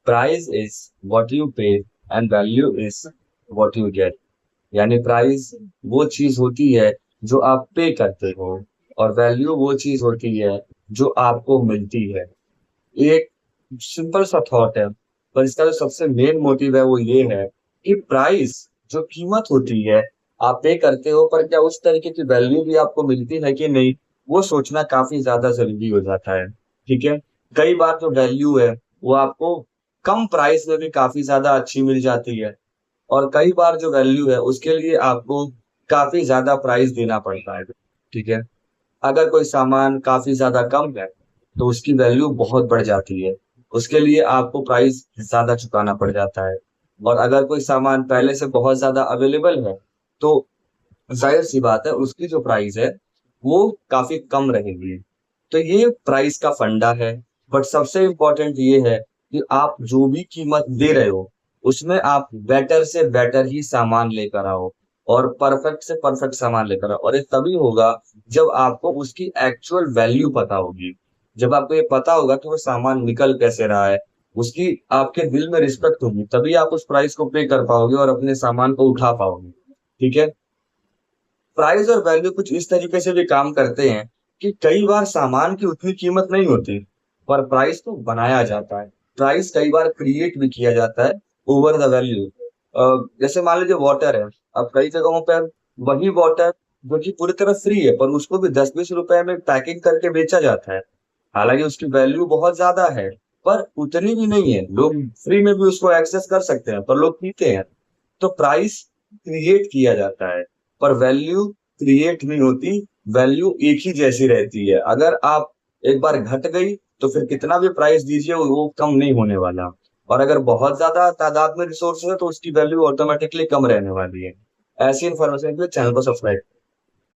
Price is what you पे and value is what you get. यानी price वो चीज होती है जो आप पे करते हो, और वैल्यू वो चीज होती है जो आपको मिलती है। ये एक सिंपल सा थॉट है, पर इसका जो सबसे मेन मोटिव है वो ये है कि प्राइस जो कीमत होती है आप पे करते हो, पर क्या उस तरीके की वैल्यू भी आपको मिलती है कि नहीं, वो सोचना काफी ज्यादा जरूरी हो जाता है। ठीक है। कई बार जो वैल्यू है वो आपको कम प्राइस में भी काफी ज्यादा अच्छी मिल जाती है, और कई बार जो वैल्यू है उसके लिए आपको काफी ज्यादा प्राइस देना पड़ता है। ठीक है। अगर कोई सामान काफी ज्यादा कम है तो उसकी वैल्यू बहुत बढ़ जाती है, उसके लिए आपको प्राइस ज्यादा चुकाना पड़ जाता है। और अगर कोई सामान पहले से बहुत ज्यादा अवेलेबल है तो जाहिर सी बात है उसकी जो प्राइस है वो काफी कम रहेगी। तो ये प्राइस का फंडा है। बट सबसे इम्पोर्टेंट ये है कि आप जो भी कीमत दे रहे हो उसमें आप बेटर से बेटर ही सामान लेकर आओ, और परफेक्ट से परफेक्ट सामान लेकर आओ। और ये तभी होगा जब आपको उसकी एक्चुअल वैल्यू पता होगी। जब आपको ये पता होगा कि वो सामान निकल कैसे रहा है, उसकी आपके दिल में रिस्पेक्ट होगी, तभी आप उस प्राइस को पे कर पाओगे और अपने सामान को उठा पाओगे। ठीक है। प्राइस और वैल्यू कुछ इस तरीके से भी काम करते हैं कि कई बार सामान की उतनी कीमत नहीं होती, पर प्राइस को बनाया जाता है। प्राइस कई बार क्रिएट भी किया जाता है ओवर द वैल्यू। जैसे मान लीजिए वाटर है। अब कई जगहों पर वही वाटर जो कि पूरी तरह फ्री है, पर उसको भी 10-20 रुपए में पैकिंग करके बेचा जाता है। हालांकि उसकी वैल्यू बहुत ज्यादा है, पर उतनी भी नहीं है। लोग फ्री में भी उसको एक्सेस कर सकते हैं, पर लोग पीते हैं। तो प्राइस क्रिएट किया जाता है, पर वैल्यू क्रिएट नहीं होती। वैल्यू एक ही जैसी रहती है। अगर आप एक बार घट गई तो फिर कितना भी प्राइस दीजिए वो कम नहीं होने वाला। और अगर बहुत ज्यादा तादाद में रिसोर्स है तो उसकी वैल्यू ऑटोमेटिकली कम रहने वाली है। ऐसी इन्फॉर्मेशन के लिए चैनल को सब्सक्राइब